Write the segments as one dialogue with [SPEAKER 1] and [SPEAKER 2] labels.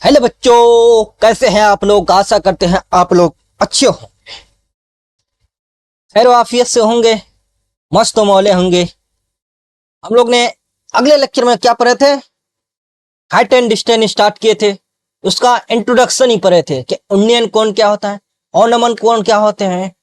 [SPEAKER 1] Hello बच्चों, कैसे हैं आप लोग। आशा करते हैं आप लोग अच्छे हो, खैर आफियत से होंगे, मस्त मौले होंगे। हम लोग ने अगले लेक्चर में क्या पढ़े थे, हाइट एंड डिस्टेंस स्टार्ट किए थे। उसका इंट्रोडक्शन ही पढ़े थे कि उन्नयन कोण क्या होता है, अवनमन कोण क्या होते हैं।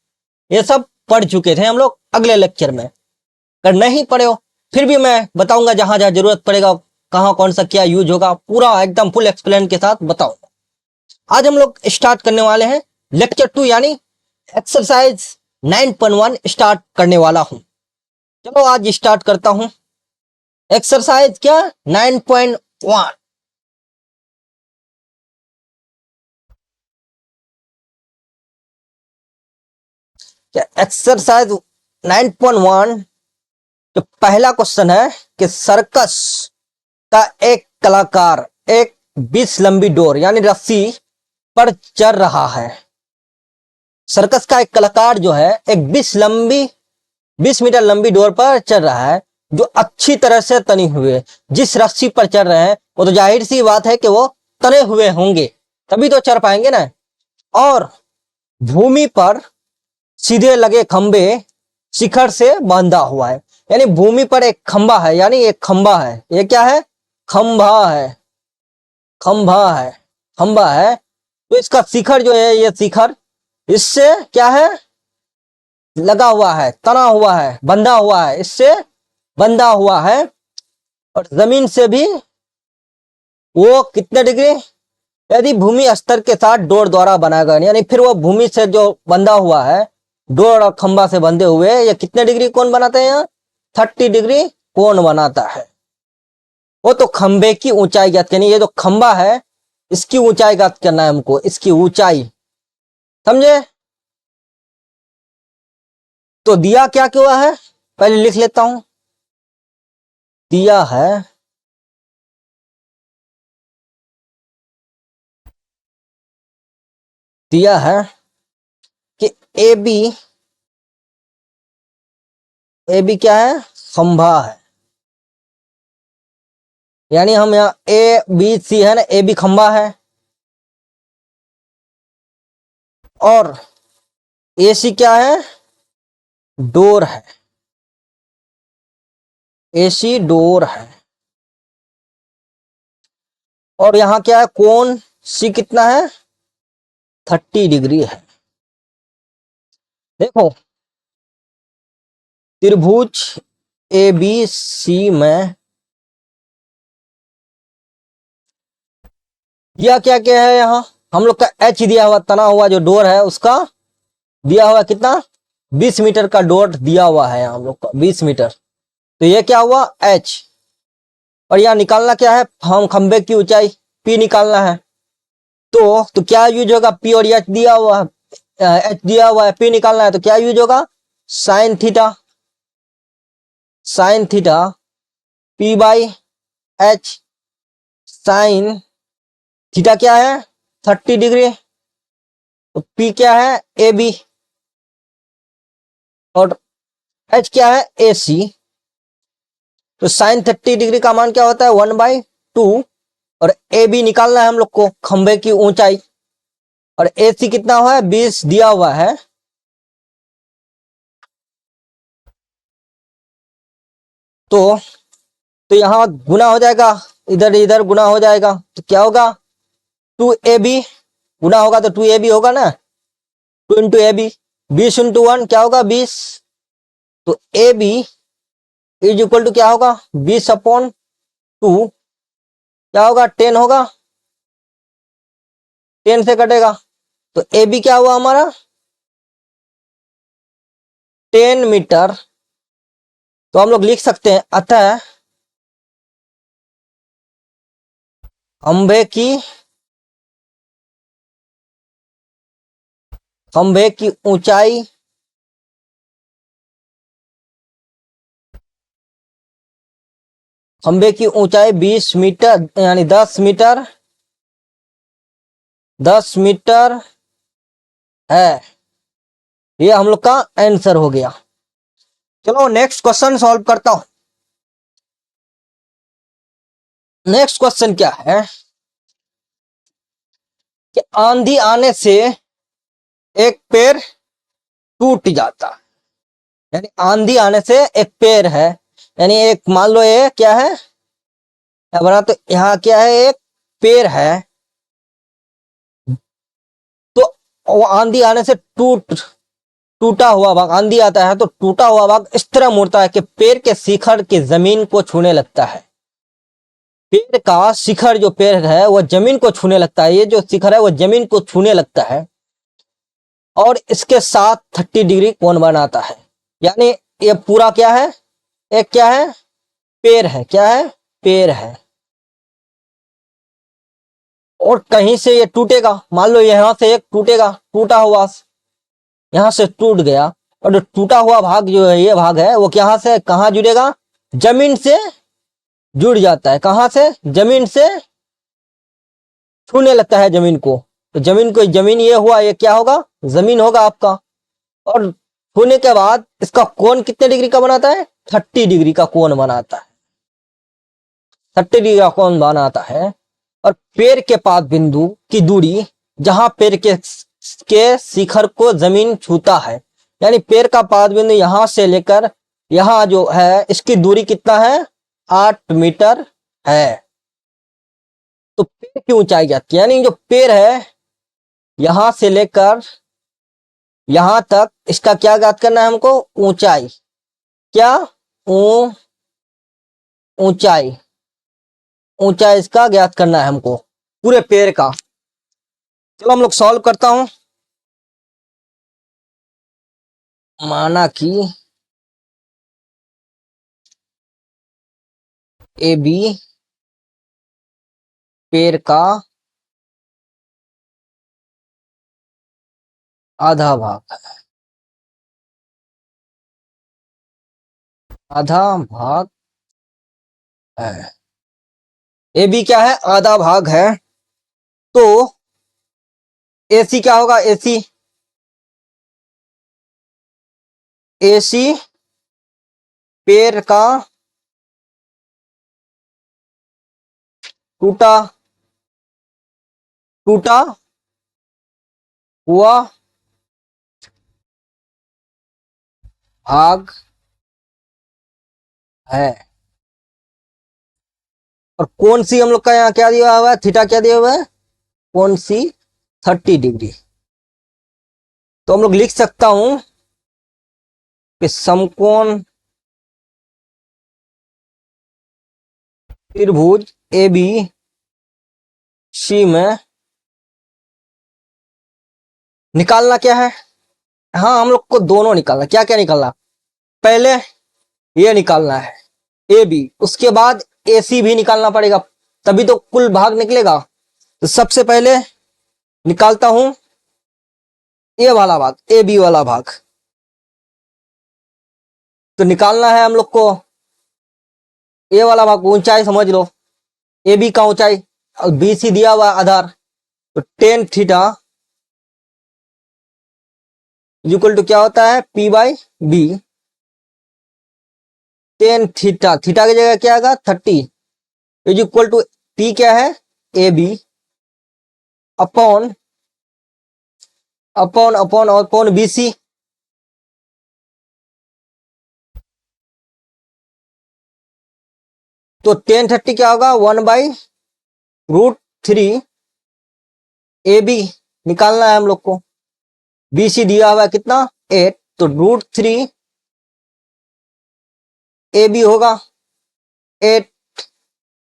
[SPEAKER 1] ये सब पढ़ चुके थे हम लोग अगले लेक्चर में। अगर नहीं पढ़े हो फिर भी मैं बताऊंगा, जहां जहां जरूरत पड़ेगा कहाँ कौन सा क्या यूज होगा, पूरा एकदम फुल एक्सप्लेन के साथ बताऊंगा। आज हम लोग स्टार्ट करने वाले हैं लेक्चर 2 यानी एक्सरसाइज 9.1 स्टार्ट करने वाला हूं। चलो आज स्टार्ट करता हूं एक्सरसाइज क्या 9.1। क्या एक्सरसाइज 9.1 जो पहला क्वेश्चन है कि सर्कस का एक कलाकार एक 20 लंबी डोर यानी रस्सी पर चढ़ रहा है। सर्कस का एक कलाकार जो है एक 20 मीटर लंबी डोर पर चढ़ रहा है, जो अच्छी तरह से तनी हुए। जिस रस्सी पर चढ़ रहे हैं वो तो जाहिर सी बात है कि वो तने हुए होंगे, तभी तो चढ़ पाएंगे ना। और भूमि पर सीधे लगे खंबे शिखर से बांधा हुआ है, यानी भूमि पर एक खंबा है, यानी एक खंबा है। ये क्या है? खंबा है, खंबा है, खंबा है। तो इसका शिखर जो है, ये शिखर इससे क्या है, लगा हुआ है, तना हुआ है, बंधा हुआ है, इससे बंधा हुआ है। और जमीन से भी वो कितने डिग्री, यदि भूमि स्तर के साथ डोर द्वारा बनाया गया, यानी फिर वो भूमि से जो बंधा हुआ है डोर और खंबा से बंधे हुए, ये कितने डिग्री कोण बनाते हैं? यहाँ 30 डिग्री कोण बनाता है। वो तो खंबे की ऊंचाई ज्ञात करनी, ये जो खंबा है इसकी ऊंचाई ज्ञात करना है हमको, इसकी ऊंचाई, समझे। तो दिया क्या क्या है, पहले लिख लेता हूं। दिया है दिया है कि ए बी क्या है, खंभा है। यानी हम यहाँ ए बी सी है ना, ए बी खंभा है। और ए सी क्या है, डोर है। ए सी डोर है। और यहाँ क्या है, कोण सी कितना है, 30 डिग्री है। देखो त्रिभुज ए बी सी में दिया क्या क्या है, यहाँ हम लोग का एच दिया हुआ, तना हुआ जो डोर है उसका दिया हुआ कितना, 20 मीटर का डोर दिया हुआ है हम लोग का, 20 मीटर। तो ये क्या हुआ, एच। और यहाँ निकालना क्या है, हम खंबे की ऊंचाई पी निकालना है। तो क्या यूज होगा, पी और एच दिया हुआ है, एच दिया हुआ है, पी निकालना है तो क्या यूज होगा, sine theta. Sine theta P by H. Sine theta क्या है, 30 डिग्री। तो पी क्या है, ए बी। और एच क्या है, ए सी। तो साइन 30 डिग्री का मान क्या होता है, 1/2। और ए बी निकालना है हम लोग को, खंबे की ऊंचाई। और ए सी कितना हुआ है, 20 दिया हुआ है। तो यहाँ गुना हो जाएगा, इधर इधर गुना हो जाएगा, तो क्या होगा, 2ab गुना होगा तो 2ab होगा ना, 2 इंटू ए बी, 20 इंटू 1 क्या होगा, 20। तो A B is equal to क्या होगा, 20/2 क्या होगा, 10 होगा, 10 से कटेगा। तो ए बी क्या हुआ हमारा, 10 मीटर। तो हम लोग लिख सकते हैं, अतः खंबे की ऊंचाई खंबे की ऊंचाई 20 मीटर यानी 10 मीटर, 10 मीटर है। ये हम लोग का आंसर हो गया। चलो नेक्स्ट क्वेश्चन सॉल्व करता हूं। नेक्स्ट क्वेश्चन क्या है, कि आंधी आने से एक पेड़ टूट जाता, यानी आंधी आने से एक पेड़ है, यानी एक मान लो ये क्या है, क्या बना, तो यहाँ क्या है, एक पेड़ है, तो वो आंधी आने से टूटा हुआ भाग, आंधी आता है तो टूटा हुआ भाग इस तरह मुड़ता है कि पेड़ के शिखर की जमीन को छूने लगता है। पेड़ का शिखर, जो पेड़ है वह जमीन को छूने लगता है, ये जो शिखर है वह जमीन को छूने लगता है और इसके साथ 30 डिग्री कोण बनाता है। यानी ये पूरा क्या है, एक क्या है, पेड़ है, क्या है, पेड़ है। और कहीं से ये टूटेगा, मान लो यहां से एक टूटेगा, टूटा हुआ यहां से टूट गया, और जो टूटा हुआ भाग जो है, ये भाग है वो कहां से कहां जुड़ेगा, जमीन से जुड़ जाता है। कहां से, जमीन से छूने लगता है जमीन को, तो जमीन को, जमीन ये हुआ, ये क्या होगा, जमीन होगा आपका। और छूने के बाद इसका कोण कितने डिग्री का बनाता है, 30 डिग्री का कोण बनाता है, 30 डिग्री का कोण बनाता है। और पेड़ के पाद बिंदु की दूरी, जहां पेड़ के शिखर को जमीन छूता है, यानी पेड़ का पाद बिंदु यहां से लेकर यहां जो है, इसकी दूरी कितना है, 8 मीटर है। तो पेड़ की ऊंचाई जाती है, यानी जो पेड़ है यहां से लेकर यहां तक, इसका क्या ज्ञात करना है हमको, ऊंचाई, क्या, ऊंचाई, ऊंचाई इसका ज्ञात करना है हमको, पूरे पेड़ का। चलो हम लोग सॉल्व करता हूं। माना कि ए बी पेड़ का आधा भाग, आधा भाग है, ए बी क्या है, आधा भाग है, तो ए सी क्या होगा, ए सी, ए सी पेड़ का टूटा टूटा हुआ भाग है। और कौन सी हम लोग का यहाँ क्या दिया हुआ है, थीटा क्या दिया हुआ है, कौन सी, 30 डिग्री। तो हम लोग लिख सकता हूं कि समकोण त्रिभुज ए बी सी में निकालना क्या है, हाँ हम लोग को दोनों निकालना, क्या क्या निकालना, पहले ये निकालना है ए बी, उसके बाद ए सी भी निकालना पड़ेगा, तभी तो कुल भाग निकलेगा। तो सबसे पहले निकालता हूं ए वाला भाग, ए बी वाला भाग। तो निकालना है हम लोग को ए वाला भाग, ऊंचाई समझ लो, ए बी का ऊंचाई, और बी सी दिया हुआ आधार, तो टेन थीटा इक्वल टू क्या होता है, P by B, tan theta, theta की जगह क्या आएगा, 30, इज इक्वल टू पी क्या है, A B upon upon upon upon B C, तो टेन 30 क्या होगा, 1/√3 ए बी निकालना है हम लोग को, बी सी दिया हुआ है कितना, 8, तो √3 ए बी होगा 8,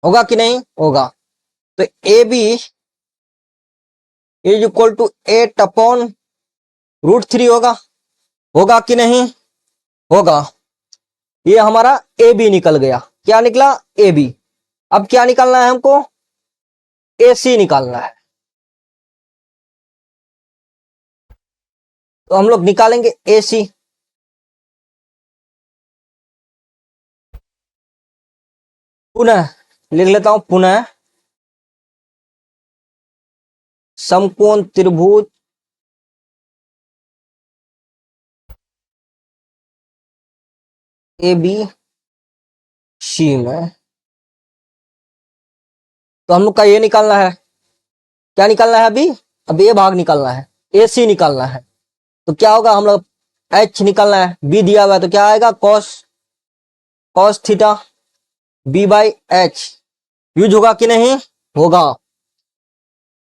[SPEAKER 1] होगा कि नहीं होगा, तो A B is equal to 8/√3 होगा कि नहीं होगा। ये हमारा ए बी निकल गया, क्या निकला, ए बी। अब क्या निकालना है हमको, ए सी निकालना है, तो हम लोग निकालेंगे ए सी, पुनः लिख लेता हूं, पुनः समकोण त्रिभुज ए बी सी में, तो हम लोग का ये निकालना है, क्या निकालना है अभी, अब ये भाग निकालना है, AC निकालना है, तो क्या होगा, हम लोग H निकालना है, B दिया हुआ है तो क्या आएगा, cos थीटा B/H यूज होगा कि नहीं होगा।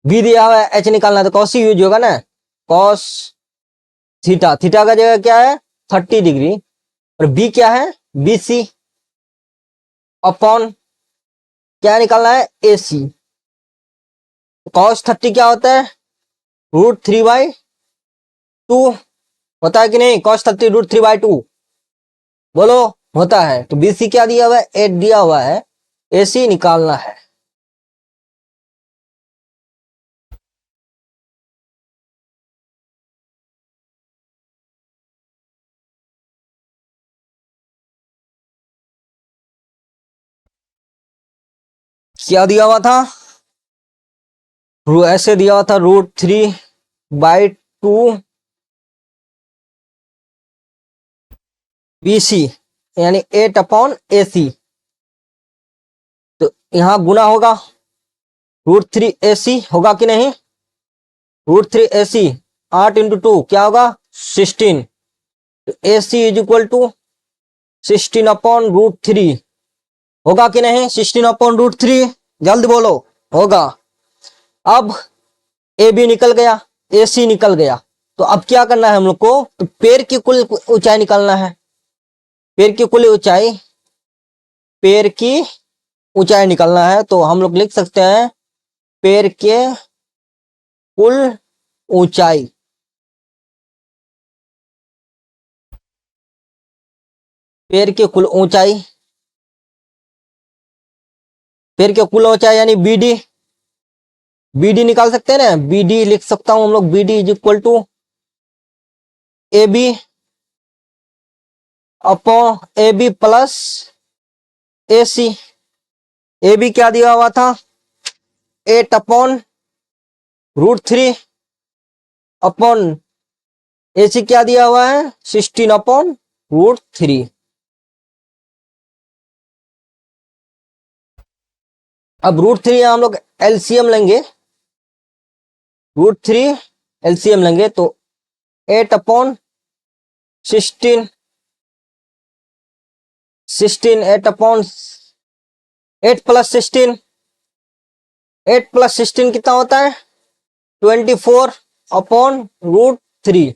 [SPEAKER 1] B दिया हुआ है, H निकालना है तो cos यूज होगा ना, cos थीटा, थीटा का जगह क्या है 30 डिग्री, और B क्या है BC अपॉन क्या निकालना है AC। cos 30 क्या होता है √3/2 होता है कि नहीं, cos 30 √3/2 बोलो होता है। तो BC क्या दिया हुआ है 8 दिया हुआ है, AC निकालना है। क्या दिया हुआ था, ऐसे दिया हुआ था √3/2 BC यानी 8/AC, तो यहां गुना होगा √3AC होगा कि नहीं, √3AC 8 × 2 क्या होगा 16, तो AC इज इक्वल टू 16/√3 होगा कि नहीं, 16/√3 जल्द बोलो होगा। अब AB निकल गया, AC निकल गया, तो अब क्या करना है हम लोग को, तो पैर की कुल ऊंचाई निकालना है। पैर की कुल ऊंचाई, पैर की ऊंचाई निकालना है, तो हम लोग लिख सकते हैं पैर के कुल ऊंचाई, पैर के कुल ऊंचाई, पैर के कुल ऊंचाई यानी BD, BD निकाल सकते हैं ना, BD लिख सकता हूं हम लोग, BD is equal to AB upon AB plus AC। AB क्या दिया हुआ था 8/√3 अपॉन AC क्या दिया हुआ है 16/√3। अब √3 हम लोग LCM लेंगे, √3 LCM लेंगे तो 8/16, 8 प्लस 16, 8 प्लस 16 कितना होता है 24/√3,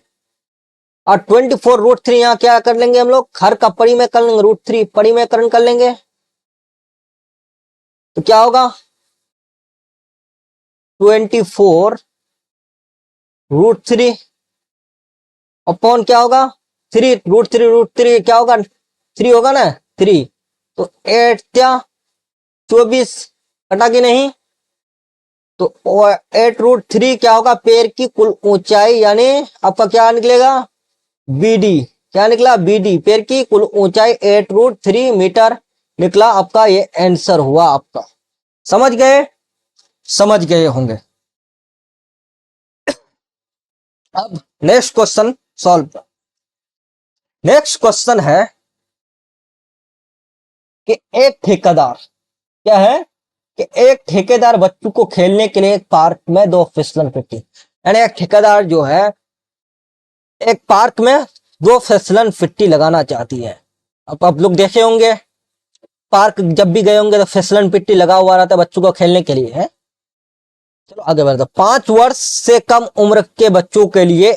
[SPEAKER 1] और 24√3 यहाँ क्या कर लेंगे हम लोग, हर का परिमेय कर लेंगे, √3 परिमेयकरण कर लेंगे, तो क्या होगा 24√3 अपॉन क्या होगा 3, √3 क्या होगा 3 होगा ना 3, तो 8 क्या 24 कटा कि नहीं, तो 8√3 क्या होगा पैर की कुल ऊंचाई, यानी आपका क्या निकलेगा BD, क्या निकला BD पैर की कुल ऊंचाई 8√3 मीटर निकला आपका, ये आंसर हुआ आपका। समझ गए, समझ गए होंगे। अब next question solve. Next question है कि एक ठेकेदार, क्या है कि एक ठेकेदार बच्चों को खेलने के लिए एक पार्क में 2 फिसलन पट्टी, यानी एक ठेकेदार जो है एक पार्क में 2 फिसलन पट्टी लगाना चाहती है। अब आप लोग देखे होंगे पार्क जब भी गए होंगे तो फिसलन पट्टी लगा हुआ रहता है बच्चों को खेलने के लिए है। चलो आगे बढ़ते, 5 वर्ष से कम उम्र के बच्चों के लिए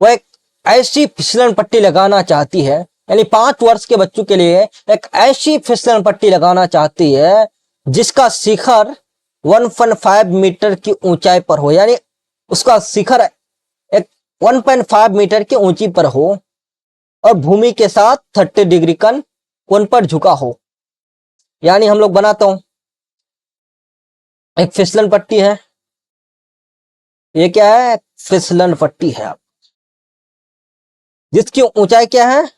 [SPEAKER 1] वह एक ऐसी फिसलन पट्टी लगाना चाहती है, यानी 5 वर्ष के बच्चों के लिए एक ऐसी फिसलन पट्टी लगाना चाहती है जिसका शिखर 1.5 मीटर की ऊंचाई पर हो, यानी उसका शिखर एक 1.5 मीटर की ऊंची पर हो और भूमि के साथ 30 डिग्री कोण पर झुका हो। यानी हम लोग बनाता हूं, एक फिसलन पट्टी है, ये क्या है फिसलन पट्टी है जिसकी ऊंचाई क्या है,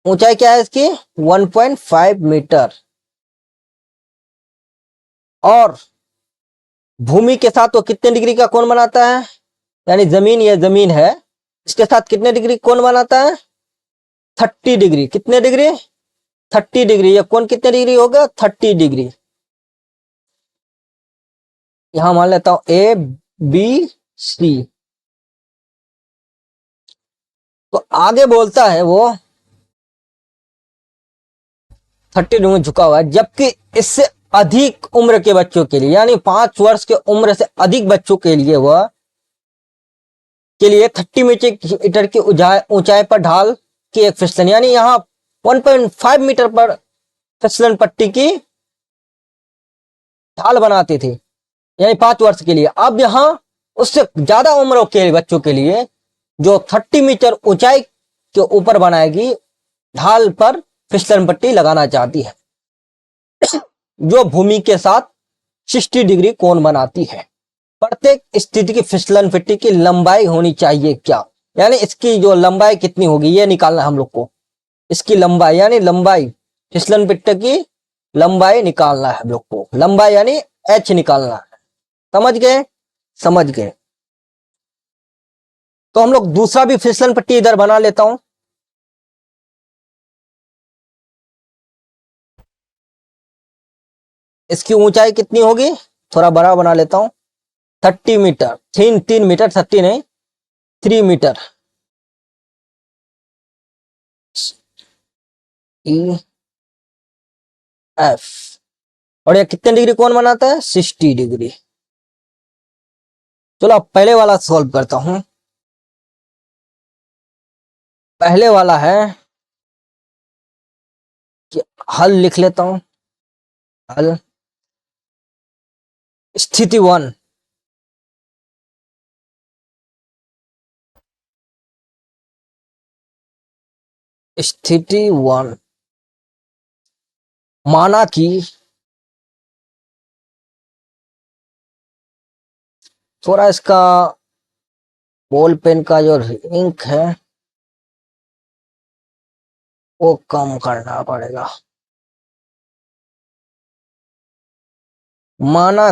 [SPEAKER 1] ऊंचाई क्या है इसकी 1.5 मीटर, और भूमि के साथ वो कितने डिग्री का कोण बनाता है, यानी जमीन, ये जमीन है, इसके साथ कितने डिग्री कोण बनाता है 30 डिग्री, कितने डिग्री 30 डिग्री, ये कोण कितने डिग्री होगा 30 डिग्री। यहां मान लेता हूं ए बी सी। तो आगे बोलता है वो 30 डिग्री में झुका हुआ है, जबकि इससे अधिक उम्र के बच्चों के लिए, यानी 5 वर्ष के उम्र से अधिक बच्चों के लिए वह के लिए 30 मीटर की ऊंचाई पर ढाल की एक फिसलन, यानी यहां 1.5 मीटर पर फिसलन पट्टी की ढाल बनाती थी, यानी 5 वर्ष के लिए। अब यहां उससे ज्यादा उम्र के बच्चों के लिए जो 30 मीटर ऊंचाई के ऊपर बनाएगी ढाल पर फिसलन पट्टी लगाना चाहती है, जो भूमि के साथ 60 डिग्री कोण बनाती है। प्रत्येक स्थिति की फिसलन पट्टी की लंबाई होनी चाहिए क्या, यानी इसकी जो लंबाई कितनी होगी ये निकालना है हम लोग को। इसकी लंबाई यानी लंबाई, फिसलन पट्टी की लंबाई निकालना है हम लोग को। लंबाई यानी एच निकालना है। समझ गए? समझ गए। तो हम लोग दूसरा भी फिसलन पट्टी इधर बना लेता हूं। इसकी ऊंचाई कितनी होगी, थोड़ा बड़ा बना लेता हूं। 30 मीटर, 3 मीटर, 30 नहीं, 3 मीटर। E F. और ये कितने डिग्री कोण बनाता है, 60 डिग्री। चलो अब पहले वाला सॉल्व करता हूं। पहले वाला है कि हल लिख लेता हूं। हल स्थिति 1, स्थिति 1, माना कि थोड़ा इसका बॉल पेन का जो इंक है वो कम करना पड़ेगा। माना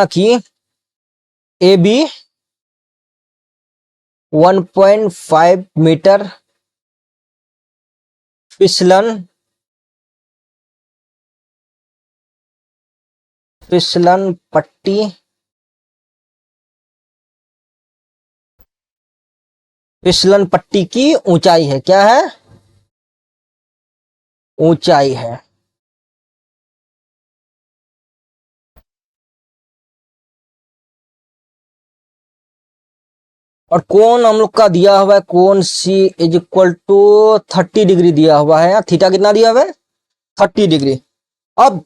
[SPEAKER 1] कि ए बी 1.5 मीटर फिसलन पट्टी की ऊंचाई है। क्या है, ऊंचाई है। और कोण हम लोग का दिया हुआ है, कोण सी इज इक्वल टू 30 डिग्री दिया हुआ है। थीटा कितना दिया हुआ है, 30 डिग्री। अब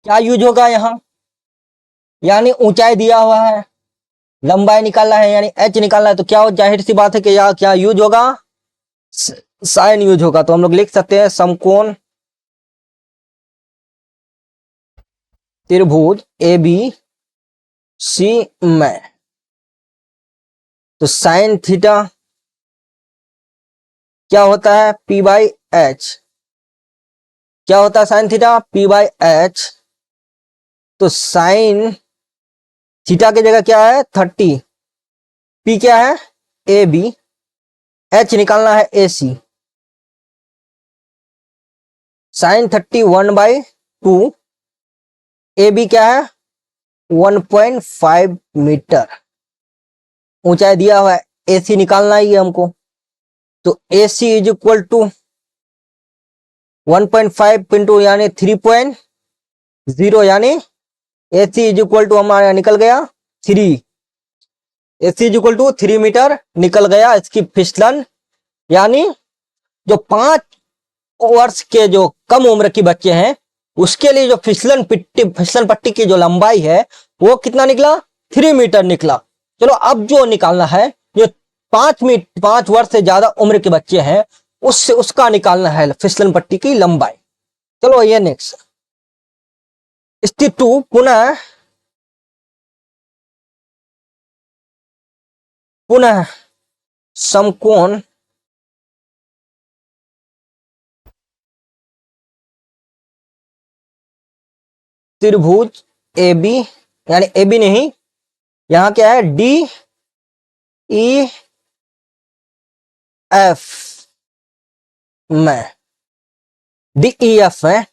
[SPEAKER 1] क्या यूज होगा यहां, यानी ऊंचाई दिया हुआ है, लंबाई निकालना है यानी एच निकालना है, तो क्या हो, जाहिर सी बात है कि यहाँ क्या यूज होगा, साइन यूज होगा। तो हम लोग लिख सकते हैं समकोण त्रिभुज ए बी सी में, तो साइन थीटा क्या होता है, पी बाई एच। क्या होता है sine theta, P by H. तो साइन थीटा की जगह क्या है, 30, पी क्या है, ए बी, एच निकालना है ए सी। साइन 31/2, ए बी क्या है 1.5 मीटर, ऊंचाई दिया हुआ है, ए सी निकालना ही है हमको। तो ए सी इज इक्वल टू 1.5 इंटू यानी 3.0, यानी ए सी इज इक्वल टू हमारा निकल गया 3, ए सी इज इक्वल टू 3 मीटर निकल गया इसकी फिसलन। यानी जो 5 वर्ष के जो कम उम्र के बच्चे हैं उसके लिए जो फिसलन पट्टी की जो लंबाई है वो कितना निकला, 3 मीटर निकला। चलो अब जो निकालना है, जो 5 वर्ष से ज्यादा उम्र के बच्चे हैं उसका निकालना है फिसलन पट्टी की लंबाई। चलो ये नेक्स्ट स्थिति 2, पुनः समकोण त्रिभुज ए बी, यानी ए बी नहीं, यहां क्या है डी ई एफ में डी ई एफ है,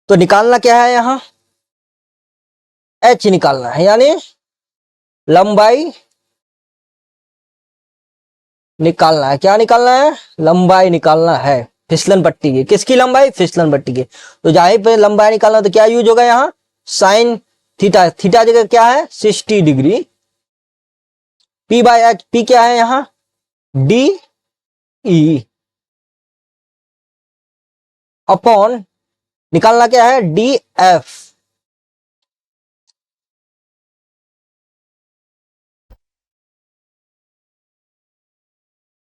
[SPEAKER 1] तो निकालना क्या है, यहां एच निकालना है, यानी लंबाई निकालना है। क्या निकालना है? लंबाई निकालना है फिसलन पट्टी की। किसकी लंबाई? फिसलन पट्टी की। तो जाहिर पे लंबाई निकालना, तो क्या यूज होगा यहाँ? Sine theta. थीटा जगह क्या है? 60 degree. P by H, P क्या है यहाँ? डी ई अपॉन निकालना क्या है? D F.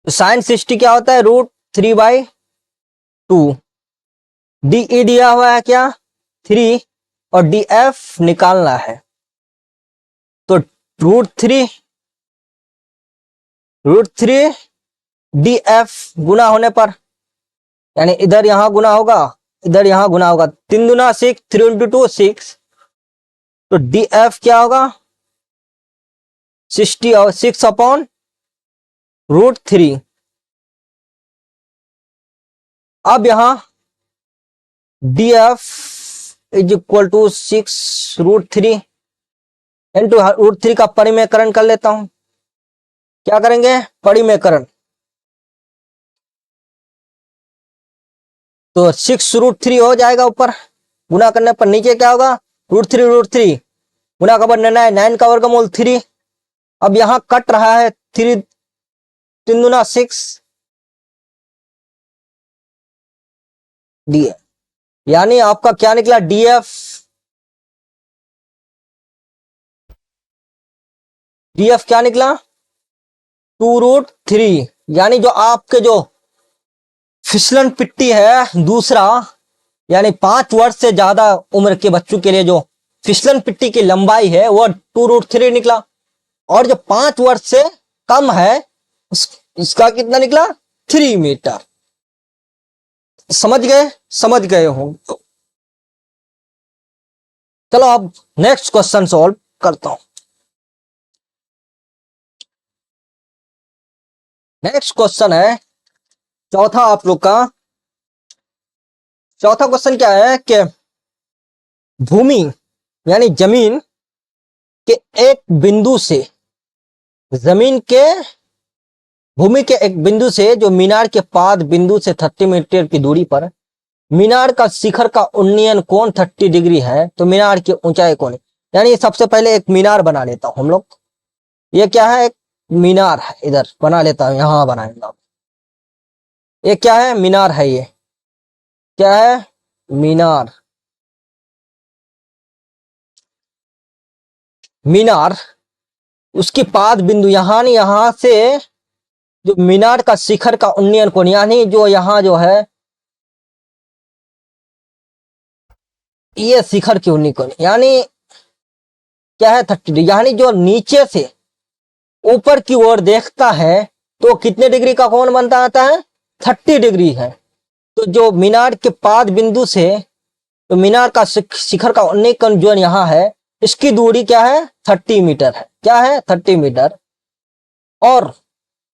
[SPEAKER 1] तो साइन 60 क्या होता है? √3/2। डी ई दिया हुआ है क्या? 3, और डी एफ निकालना है, तो √3 डी एफ गुना होने पर, यानी इधर यहां गुना होगा, इधर यहां गुना होगा, 3 दूना 6, 3 × 2 6, तो डी एफ क्या होगा? 60 और 6/√3। अब यहां D F is equal to 6√3 into √3 का परिमेयकरण कर लेता हूं। क्या करेंगे? परिमेयकरण। तो 6√3 हो जाएगा ऊपर, गुना करने पर नीचे क्या होगा? √3 गुना का वर्ग 9, 9 का वर्गमूल 3। अब यहां कट रहा है 3, 3 दूना 6 डी, यानी आपका क्या निकला? डीएफ, डीएफ क्या निकला? 2√3। यानी जो आपके जो फिसलन पिट्टी है दूसरा, यानी 5 वर्ष से ज्यादा उम्र के बच्चों के लिए जो फिसलन पिट्टी की लंबाई है वह 2√3 निकला, और जो 5 वर्ष से कम है इसका कितना निकला? 3 मीटर। समझ गए? समझ गए हो तो चलो अब नेक्स्ट क्वेश्चन सॉल्व करता हूं। नेक्स्ट क्वेश्चन है चौथा आप लोग का। चौथा क्वेश्चन क्या है कि भूमि यानी जमीन के एक बिंदु से, जमीन के भूमि के एक बिंदु से जो मीनार के पाद बिंदु से 30 मीटर की दूरी पर मीनार का शिखर का उन्नयन कोण 30 डिग्री है, तो मीनार की ऊंचाई कौन है? यानी सबसे पहले एक मीनार बना लेता हूं हम लोग। ये क्या है? एक मीनार है, इधर बना लेता हूं, यहां बनाएंगे। ये क्या है? मीनार है। ये क्या है? मीनार। मीनार उसकी पाद बिंदु यहां नहीं, यहां से जो मीनार का शिखर का उन्नयन कोण, यानी जो यहां जो है ये शिखर की उन्नयन कोण, यानी क्या है? 30 डिग्री। यानी जो नीचे से ऊपर की ओर देखता है तो कितने डिग्री का कोण बनता आता है? 30 डिग्री है। तो जो मीनार के पाद बिंदु से तो मीनार का शिखर का उन्नयन कोण जो यहाँ है, इसकी दूरी क्या है? 30 मीटर है। क्या है? 30 मीटर। और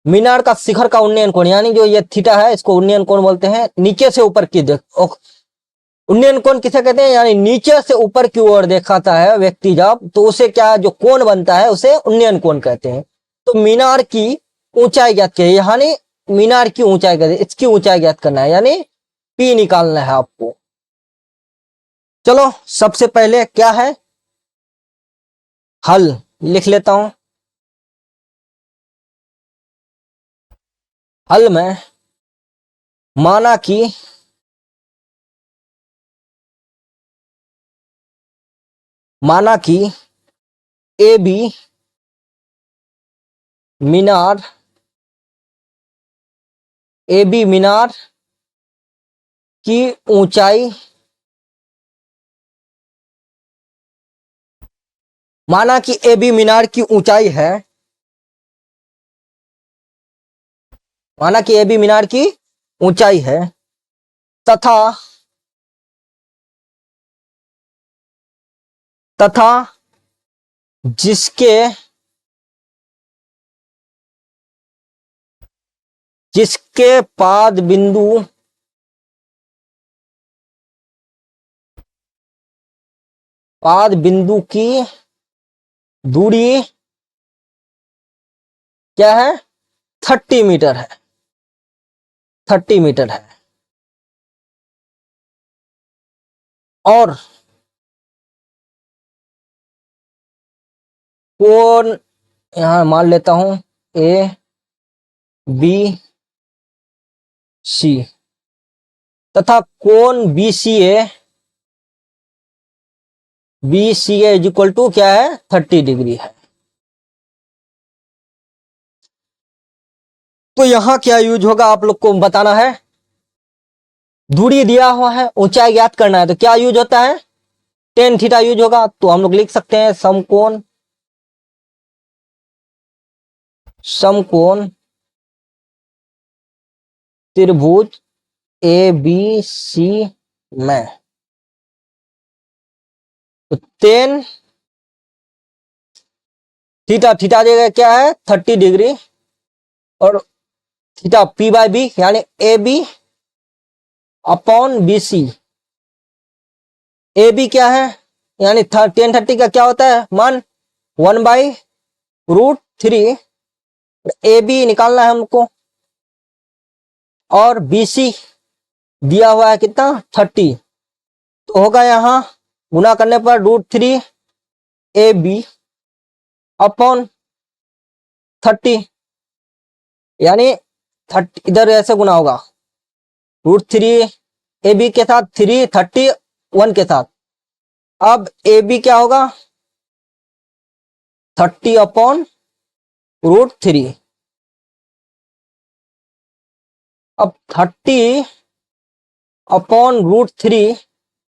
[SPEAKER 1] मीनार का शिखर का उन्नयन कोण, यानी जो ये थीटा है इसको उन्नयन कोण बोलते हैं। नीचे से ऊपर की उन्नयन कोण किसे कहते हैं? यानी नीचे से ऊपर की ओर दिखाता है व्यक्ति जब, तो उसे क्या जो कोण बनता है उसे उन्नयन कोण कहते हैं। तो मीनार की ऊंचाई ज्ञात करिए, यानी मीनार की ऊंचाई कहते हैं, इसकी ऊंचाई ज्ञात करना है, यानी पी निकालना है आपको। चलो सबसे पहले क्या है? हल लिख लेता हूं। हल में माना कि A B Minar, A B मीनार की ऊंचाई, माना कि ए बी मीनार की ऊंचाई है, माना कि ए बी मीनार की ऊंचाई है, तथा तथा जिसके जिसके पाद बिंदु की दूरी क्या है, 30 मीटर है, 30 मीटर है। और कोण यहां मान लेता हूं ए बी सी, तथा कोण B C A is equal to क्या है, 30 डिग्री है। तो यहां क्या यूज होगा आप लोग को बताना है। दूरी दिया हुआ है, ऊंचाई ज्ञात करना है, तो क्या यूज होता है, टेन थीटा यूज होगा। तो हम लोग लिख सकते हैं समकोण त्रिभुज ए बी सी में, तो टेन थीटा, थीटा जगह क्या है 30 डिग्री, और थीटा पी बाय बी यानी A B upon B C. A B क्या है, यानी 1030 का क्या होता है मान, 1/√3। ए बी निकालना है हमको, और बी सी दिया हुआ है कितना 30, तो होगा यहां गुना करने पर √3 ए बी अपॉन 30, यानी 30 इधर ऐसे गुना होगा, √3 ए बी के साथ 331 के साथ। अब ए बी क्या होगा 30 अपॉन √3। अब 30 अपॉन √3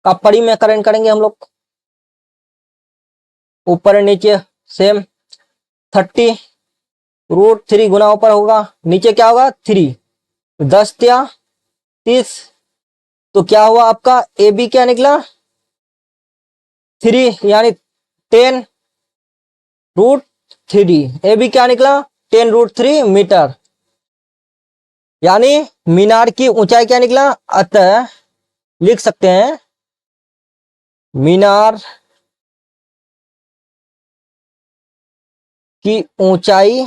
[SPEAKER 1] का परिमेयकरण करेंगे हम लोग, ऊपर नीचे सेम, 30 √3 गुना ऊपर होगा, नीचे क्या होगा 3, 10 या 30, तो क्या हुआ आपका ए बी क्या निकला 3, यानी 10√3, ए बी क्या निकला 10√3 मीटर, यानी मीनार की ऊंचाई क्या निकला। अतः लिख सकते हैं मीनार की ऊंचाई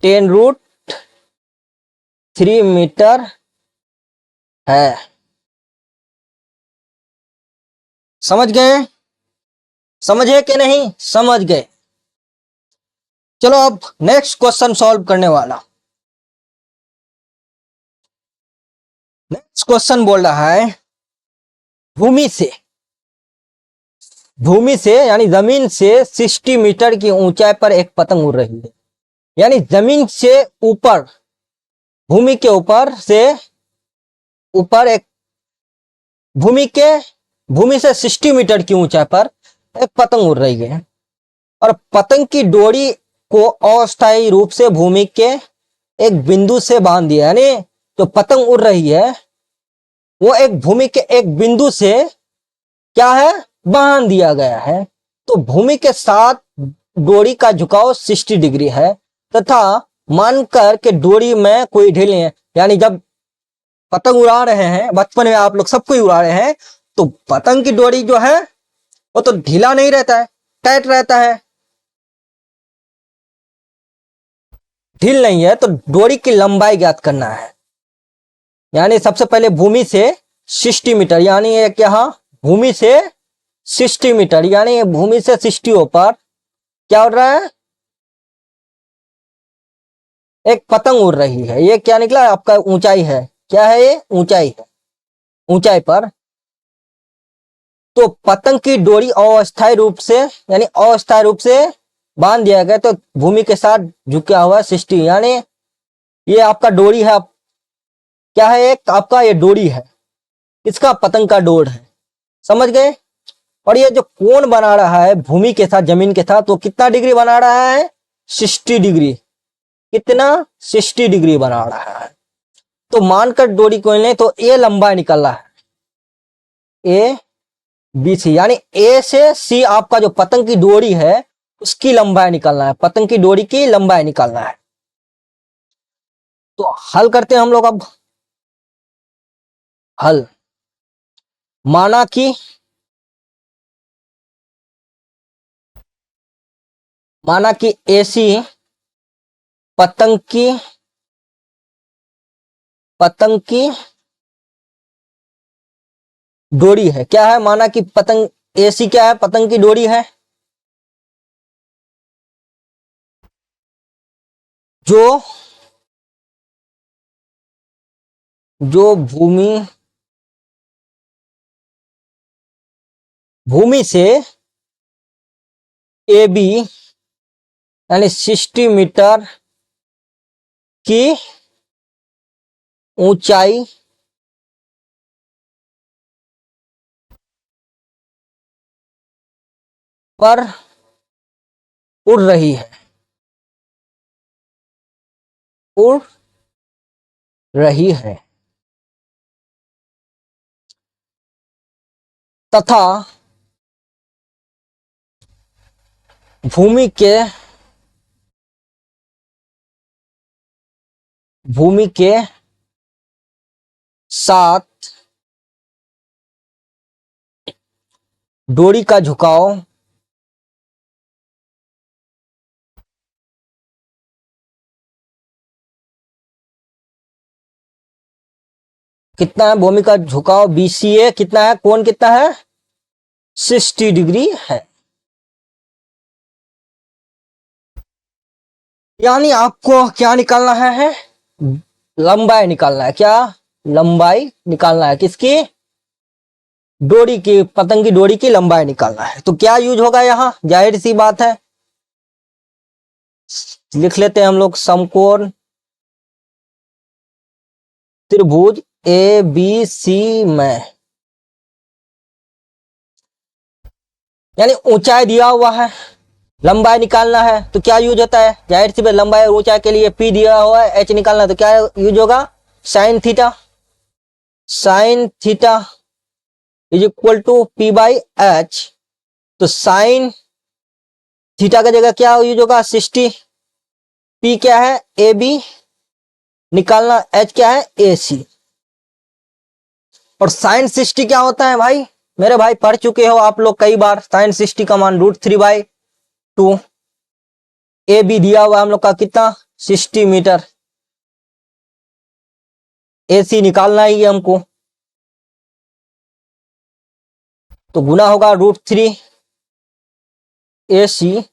[SPEAKER 1] 10√3 मीटर है। समझ गए, समझे कि नहीं, समझ गए। चलो अब नेक्स्ट क्वेश्चन सॉल्व करने वाला। नेक्स्ट क्वेश्चन बोल रहा है भूमि से यानी जमीन से 60 मीटर की ऊंचाई पर एक पतंग उड़ रही है, यानी जमीन से ऊपर, भूमि के ऊपर से ऊपर एक भूमि से 60 मीटर की ऊंचाई पर एक पतंग उड़ रही है, और पतंग की डोरी को अस्थायी रूप से भूमि के एक बिंदु से बांध दिया, यानी जो पतंग उड़ रही है वो एक भूमि के एक बिंदु से क्या है बांध दिया गया है। तो भूमि के साथ डोरी का झुकाव 60 डिग्री है, तथा मानकर के डोरी में कोई ढील नहीं है, यानी जब पतंग उड़ा रहे हैं, बचपन में आप लोग सबको ही उड़ा रहे हैं, तो पतंग की डोरी जो है वो तो ढीला नहीं रहता है, टाइट रहता है, ढील नहीं है। तो डोरी की लंबाई ज्ञात करना है, यानी सबसे पहले भूमि से 60 मीटर, यानी एक यहां भूमि से 60 मीटर, यानी भूमि से 60 ऊपर क्या उड़ रहा है, एक पतंग उड़ रही है। ये क्या निकला आपका ऊंचाई है, क्या है ये ऊंचाई है, ऊंचाई पर। तो पतंग की डोरी अस्थायी रूप से, यानी अस्थायी रूप से बांध दिया गया, तो भूमि के साथ झुका हुआ 60, यानी ये आपका डोरी है, क्या है एक आपका ये डोरी है, इसका पतंग का डोर है। समझ गए। और ये जो कोण बना रहा है भूमि के साथ, जमीन के साथ, वो कितना डिग्री बना रहा है 60 डिग्री, कितना 60 डिग्री बना रहा है। तो मानकर डोरी को लें तो ए लंबाई निकल रहा है, ए बी सी, यानी ए से सी आपका जो पतंग की डोरी है उसकी लंबाई निकालना है, पतंग की डोरी की लंबाई निकालना है। तो हल करते हैं हम लोग अब। हल, माना कि एसी पतंग की डोरी है। क्या है? माना कि पतंग एसी क्या है? पतंग की डोरी है। जो भूमि से ए बी यानी 60 मीटर की ऊंचाई पर उड़ रही है, उड़ रही है तथा भूमि के साथ डोरी का झुकाव कितना है? भूमि का झुकाव BCA कितना है? कोण कितना है? 60 डिग्री है। यानी आपको क्या निकालना है? लंबाई निकालना है। क्या? लंबाई निकालना है। किसकी? डोरी की, पतंग की डोरी की लंबाई निकालना है। तो क्या यूज होगा यहां? जाहिर सी बात है, लिख लेते हैं हम लोग, समकोण त्रिभुज ABC में, यानी ऊंचाई दिया हुआ है, लंबाई निकालना है, तो क्या यूज होता है? जाहिर सी बात, लंबाई और ऊंचाई के लिए P दिया हुआ है, H निकालना है, तो क्या यूज होगा? Sine theta. Sine theta is equal to P/H। तो साइन थीटा का जगह क्या यूज होगा? 60। P क्या है? AB निकालना, H क्या है? AC। और साइन 60 क्या होता है भाई? मेरे भाई पढ़ चुके हो आप लोग कई बार। साइन 60 का मान √3/2। ए बी दिया हुआ हम लोग का कितना? 60 मीटर। AC निकालना ही है हमको, तो गुना होगा √3 AC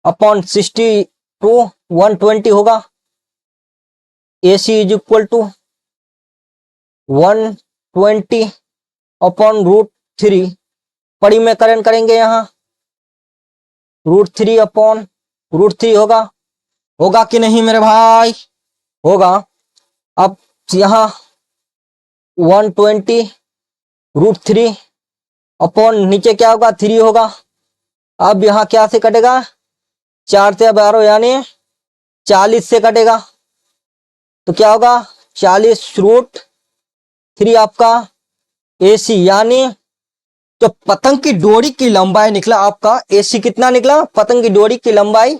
[SPEAKER 1] अपॉन 60 टू 120 होगा। AC is equal to 120 upon √3। परिमेयकरण करेंगे यहाँ, √3 अपॉन √3 होगा कि नहीं मेरे भाई? होगा। अब यहाँ 120 √3 अपॉन नीचे क्या होगा? 3 होगा। अब यहाँ क्या से कटेगा? 4 से 12 यानी 40 से कटेगा, तो क्या होगा? 40√3 आपका AC, यानी जो पतंग की डोरी की लंबाई निकला आपका, AC कितना निकला? पतंग की डोरी की लंबाई,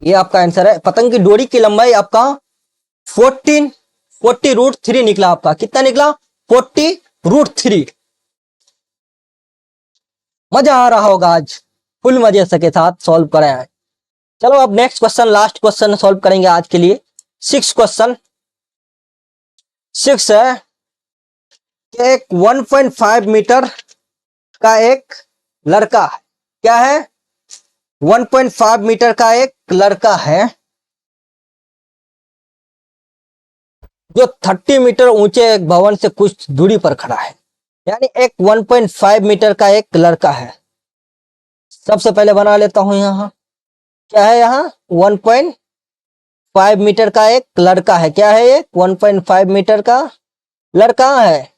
[SPEAKER 1] ये आपका आंसर है। पतंग की डोरी की लंबाई आपका 40√3 निकला। आपका कितना निकला? 40√3। मजा आ रहा होगा आज, फुल मजे के साथ सॉल्व करें हैं। चलो अब next question, last question solve करेंगे आज के लिए। 6 है कि एक 1.5 मीटर का एक लड़का है। क्या है? 1.5 मीटर का एक लड़का है जो 30 मीटर ऊंचे एक भवन से कुछ दूरी पर खड़ा है। यानी एक 1.5 मीटर का एक लड़का है। सबसे पहले बना लेता हूं यहां, क्या है यहाँ? 1.5 मीटर का एक लड़का है। क्या है ये? 1.5 मीटर का लड़का है।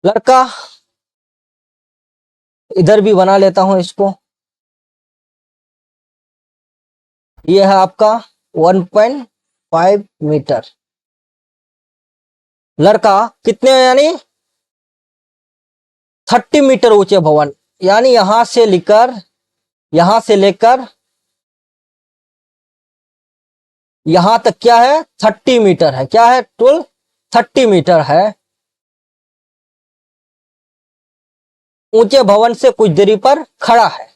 [SPEAKER 1] लड़का इधर भी बना लेता हूं इसको। ये है आपका 1.5 मीटर लड़का। कितने यानी 30 मीटर ऊंचे भवन, यानी यहां से लेकर यहां तक क्या है, 30 मीटर है। क्या है टोल, 30 मीटर है। ऊंचे भवन से कुछ दूरी पर खड़ा है,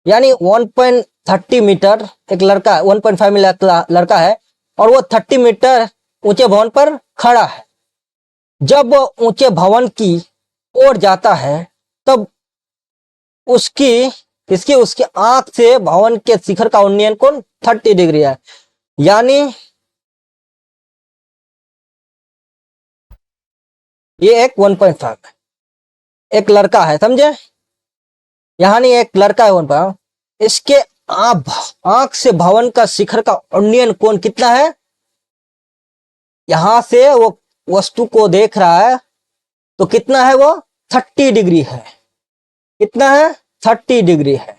[SPEAKER 1] यानी 1.30 मीटर एक लड़का, 1.5 मीटर लड़का है और वो 30 मीटर ऊंचे भवन पर खड़ा है। जब वो ऊंचे भवन की ओर जाता है तब उसकी इसकी उसकी आंख से भवन के शिखर का उन्नयन कोण 30 डिग्री है। यानी ये एक 1.5 एक लड़का है, समझे, यहाँ नहीं एक लड़का है 1.5, इसके आंख से भवन का शिखर का उन्नयन कोण कितना है, यहां से वो वस्तु को देख रहा है तो कितना है, वो 30 डिग्री है। कितना है, 30 डिग्री है।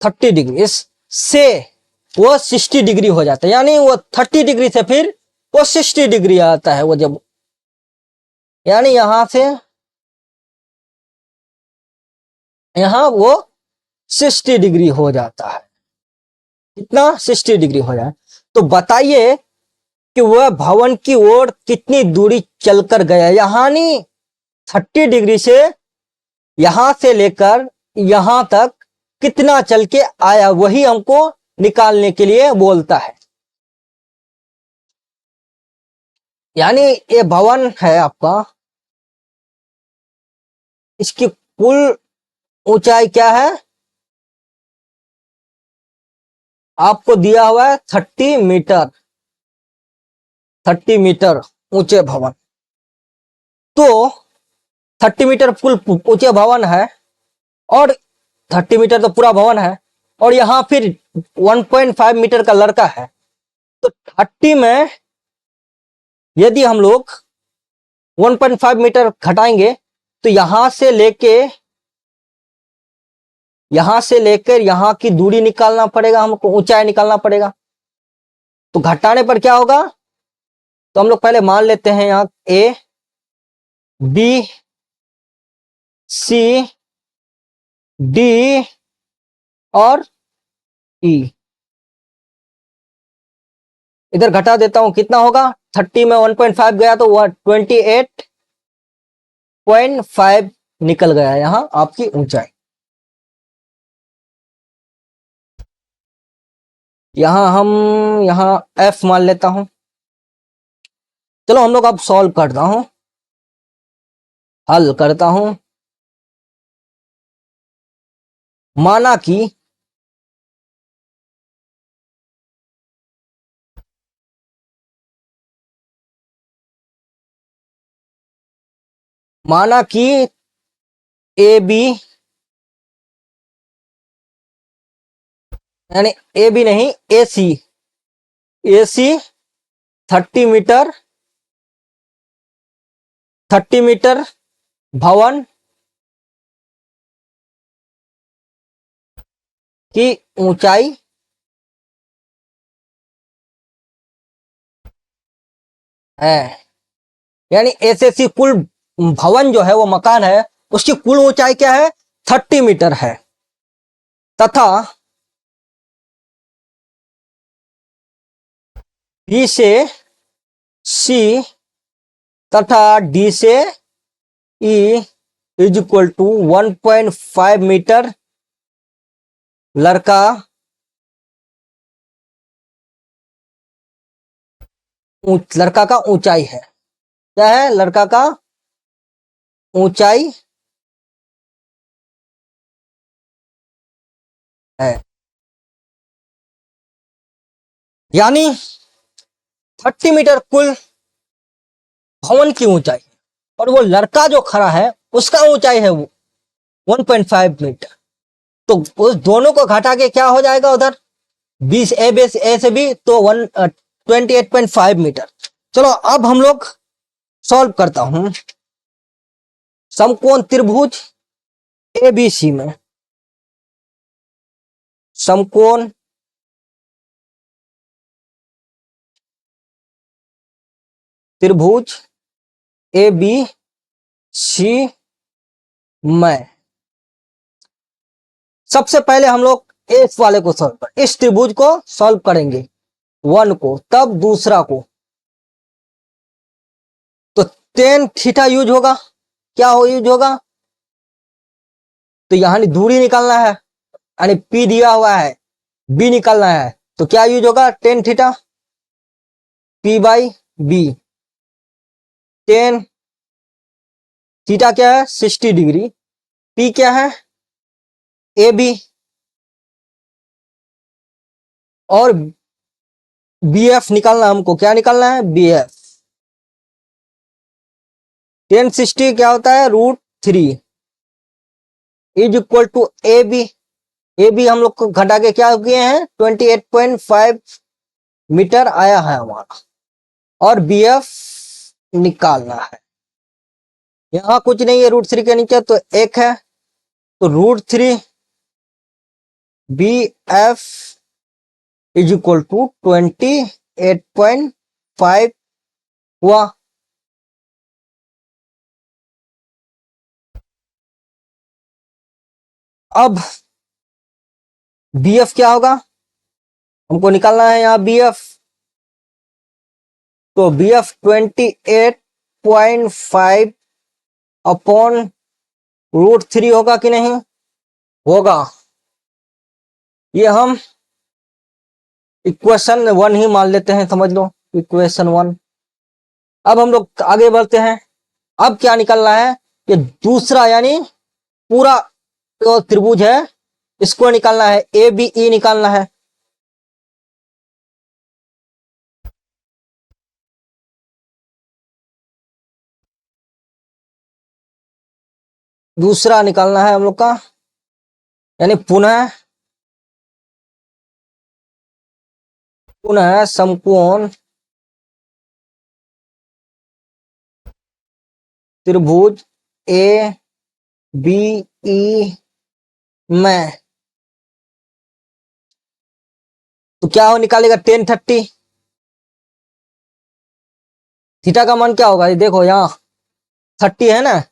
[SPEAKER 1] 30 डिग्री इससे वो 60 डिग्री हो जाता है, यानी वो 30 डिग्री से फिर वो 60 डिग्री आता है वो जब, यानी यहां से यहां वो 60 डिग्री हो जाता है। कितना, 60 डिग्री हो जाए। तो बताइए कि वह भवन की ओर कितनी दूरी चलकर गया, यानी 30 डिग्री से यहां से लेकर यहां तक कितना चल के आया, वही हमको निकालने के लिए बोलता है। यानी ये भवन है आपका, इसकी कुल ऊंचाई क्या है, आपको दिया हुआ है 30 मीटर। 30 मीटर ऊंचे भवन, तो 30 मीटर कुल ऊंचे भवन है और 30 मीटर तो पूरा भवन है और यहां फिर 1.5 मीटर का लड़का है। तो 30 में यदि हम लोग 1.5 मीटर घटाएंगे तो यहां से लेकर यहां की दूरी निकालना पड़ेगा हमको, ऊंचाई निकालना पड़ेगा। तो घटाने पर क्या होगा, तो हम लोग पहले मान लेते हैं यहां ए बी सी डी और ई, इधर घटा देता हूं, कितना होगा, 30 में 1.5 गया तो वह 28.5 निकल गया यहां आपकी ऊंचाई। यहां एफ मान लेता हूं। चलो हम लोग अब सॉल्व करता हूं, हल करता हूं। माना कि ए बी, यानी ए बी नहीं ए सी 30 मीटर 30 मीटर भवन की ऊंचाई है, यानी एसएससी कुल भवन जो है वो मकान है उसकी कुल ऊंचाई क्या है, 30 मीटर है। तथा बी से सी तथा डी से E is equal to 1.5 metre लड़का लड़का का ऊंचाई है। क्या है, लड़का का ऊंचाई है, यानी 30 मीटर कुल भवन की ऊंचाई और वो लड़का जो खड़ा है उसका ऊंचाई है वो 1.5 मीटर। तो उस दोनों को घटा के क्या हो जाएगा उधर, 20 ए से बी तो 28.5 मीटर। चलो अब हम लोग सॉल्व करता हूं। समकोण त्रिभुज एबीसी में, समकोण त्रिभुज ए बी सी मैं। सबसे पहले हम लोग इस वाले को सॉल्व कर, इस त्रिभुज को सॉल्व करेंगे, वन को, तब दूसरा को। तो टेन थीटा यूज होगा, क्या हो यूज होगा, तो यहां दूरी निकालना है, यानी पी दिया हुआ है, बी निकालना है, तो क्या यूज होगा, tan theta, P by B. Tan theta क्या है, 60 डिग्री, पी क्या है, ए बी, और बी एफ निकालना हमको, क्या निकालना है, बी एफ। 1060 क्या होता है, √3 is equal to A B. A B हम लोग को घटा के क्या किए हैं, 28.5 मीटर आया है हमारा, और बी एफ निकालना है। यहां कुछ नहीं है √3 के नीचे, तो एक है, तो √3 B F is equal to 28.5 हुआ। अब बी एफ क्या होगा, हमको निकालना है यहाँ बी एफ, तो बी एफ 28.5 अपॉन √3 होगा कि नहीं, होगा। ये हम इक्वेशन 1 ही मान लेते हैं, समझ लो इक्वेशन 1। अब हम लोग आगे बढ़ते हैं। अब क्या निकलना है, कि दूसरा यानी पूरा जो त्रिभुज है इसको निकालना है, ए बी ई निकालना है। दूसरा निकालना है हम लोग का, यानी पुनः समकोण त्रिभुज ए बी ई में, तो क्या हो निकालेगा, 1030। थीटा का मान क्या होगा, ये देखो यहाँ 30 है ना,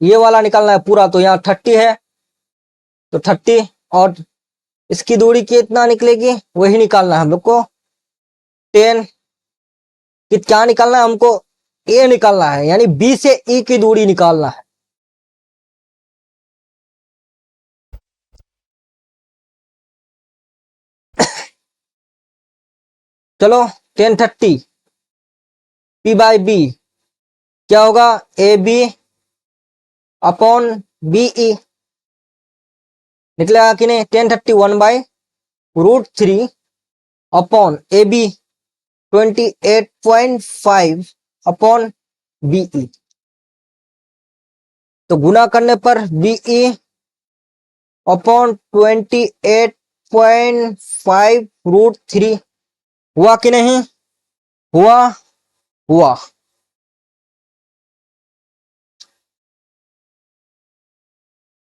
[SPEAKER 1] ये वाला निकालना है पूरा, तो यहाँ 30 है, तो 30, और इसकी दूरी कितना निकलेगी वही निकालना है हम लोग को। 10 कि क्या निकालना है हमको, ए निकालना है, यानी बी से ई की दूरी निकालना है। चलो 1030 पी बाई बी क्या होगा, A B upon B E, निकलेगा कि नहीं, 1031 by √3 upon A B 28.5 upon B E, तो गुना करने पर बी ई अपॉन 28.5 √3 हुआ कि नहीं, हुआ, हुआ।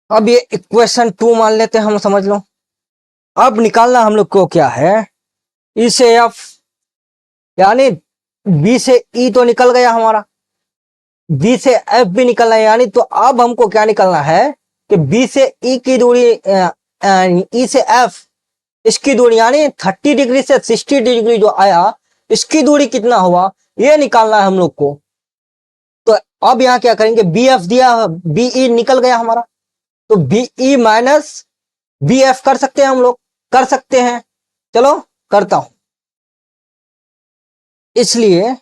[SPEAKER 1] अब ये इक्वेशन 2 मान लेते हैं हम, समझ लो। अब निकालना हम लोग को क्या है, ई से एफ, यानी बी से ई तो निकल गया हमारा, बी से एफ भी निकलना है, यानी तो अब हमको क्या निकलना है, कि बी से ई की दूरी, ई से एफ इसकी दूरी, यानी 30 डिग्री से 60 डिग्री जो आया, इसकी दूरी कितना हुआ ये निकालना है हम लोग को। तो अब यहां क्या करेंगे, बी एफ दिया, बी ई निकल गया हमारा, तो B E minus B F कर सकते हैं हम लोग, कर सकते हैं, चलो करता हूं। इसलिए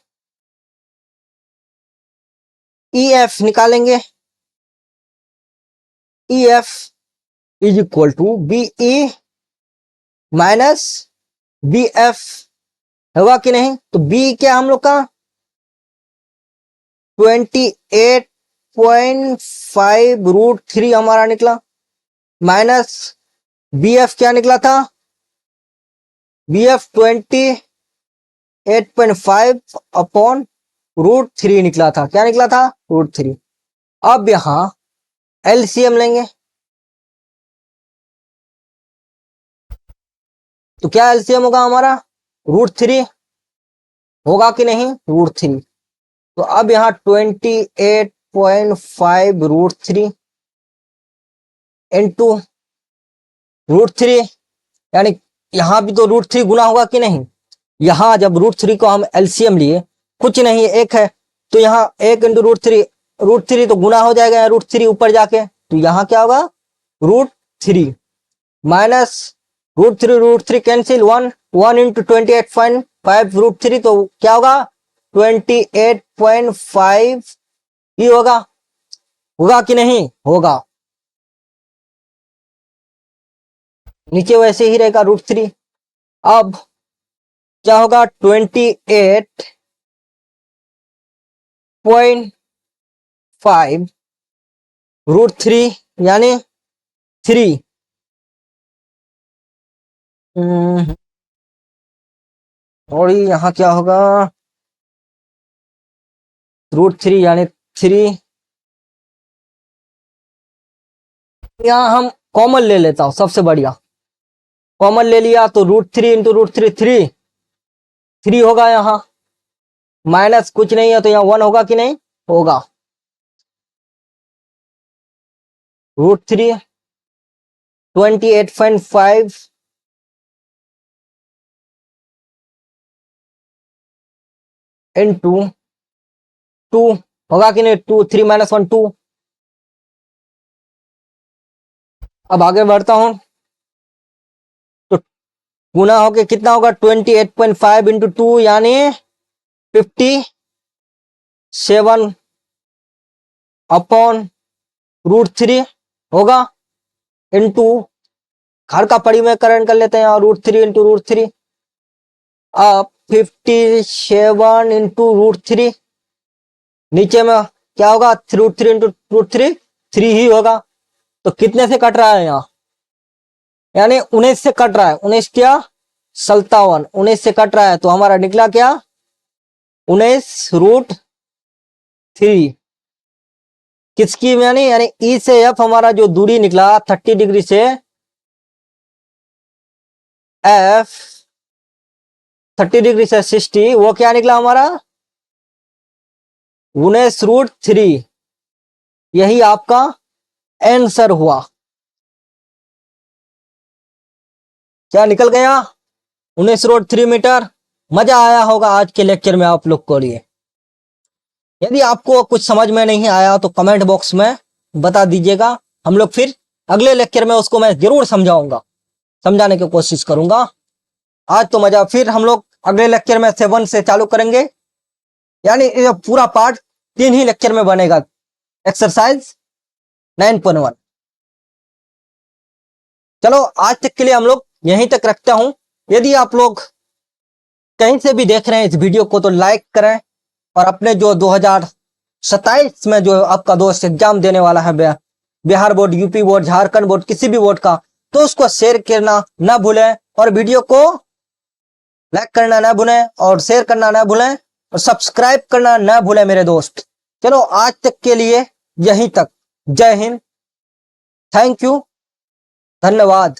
[SPEAKER 1] ई एफ निकालेंगे, E F is equal to B E minus B F, होगा कि नहीं, तो बी क्या हम लोग का 28.5 √3 हमारा निकला, माइनस बी एफ क्या निकला था, बी एफ 28.5 अपॉन √3 निकला था, क्या निकला था, √3। अब यहां एलसीएम लेंगे, तो क्या एलसीएम होगा हमारा, √3 होगा कि नहीं, √3। तो अब यहाँ 28 28.5 रूट 3 इंटू रूट 3, यानी यहां भी तो रूट 3 गुना होगा कि नहीं। यहां जब रूट 3 को हम एलसीएम लिए, कुछ नहीं एक है, तो यहाँ 1 इंटू रूट 3 तो गुना हो जाएगा रूट 3 ऊपर जाके, तो यहाँ क्या होगा root 3 minus root three cancel, 1 into 28.5 root 3 तो क्या होगा 28.5 ही होगा कि नहीं होगा। नीचे वैसे ही रहेगा रूट 3। अब क्या होगा 28.5 रूट 3 यानी 3 और यहाँ क्या होगा रूट 3 यानी 3, यहाँ हम कॉमन ले लेता हूं, सबसे बढ़िया कॉमन ले लिया तो रूट 3 इंटू रूट 3 3 होगा, यहाँ माइनस कुछ नहीं है तो यहाँ 1 होगा कि नहीं होगा। रूट 3 28.5 इंटू 2 होगा कि नहीं, 2 3 माइनस 1 2। अब आगे बढ़ता हूं तो गुना होके कितना होगा 28.5 इंटू 2 यानी 57 अपॉन रूट 3 होगा, इंटू घर का परिमेयकरण कर लेते हैं और रूट 3 इंटू रूट 3। अब 57 इंटू रूट 3, नीचे में क्या होगा रूट 3 इंटू रूट 3 3 ही होगा, तो कितने से कट रहा है यहाँ, यानी 19 से कट रहा है, 19 क्या 57, 19 से कट रहा है तो हमारा निकला क्या 19 रूट 3 किसकी, यानी ई से एफ हमारा जो दूरी निकला 30 डिग्री से एफ 30 डिग्री से 60, वो क्या निकला हमारा 19 रूट 3, यही आपका आंसर हुआ। क्या निकल गया 19 रूट 3 मीटर। मजा आया होगा आज के लेक्चर में आप लोग को लिए। यदि आपको कुछ समझ में नहीं आया तो कमेंट बॉक्स में बता दीजिएगा, हम लोग फिर अगले लेक्चर में उसको मैं जरूर समझाऊंगा, समझाने की कोशिश करूंगा। आज तो मजा, फिर हम लोग अगले लेक्चर में 7 से चालू करेंगे, यानी ये पूरा पार्ट 3 ही लेक्चर में बनेगा, एक्सरसाइज 9.1। चलो आज तक के लिए हम लोग यहीं तक रखता हूं। यदि आप लोग कहीं से भी देख रहे हैं इस वीडियो को तो लाइक करें, और अपने जो 2027 में जो आपका दोस्त एग्जाम देने वाला है, Bihar board, UP board, Jharkhand board, किसी भी बोर्ड का, तो उसको शेयर करना ना भूलें, और वीडियो को लाइक करना ना भूलें, और शेयर करना ना भूलें, और सब्सक्राइब करना ना भूलें मेरे दोस्त। चलो आज तक के लिए यहीं तक। जय हिंद, थैंक यू, धन्यवाद।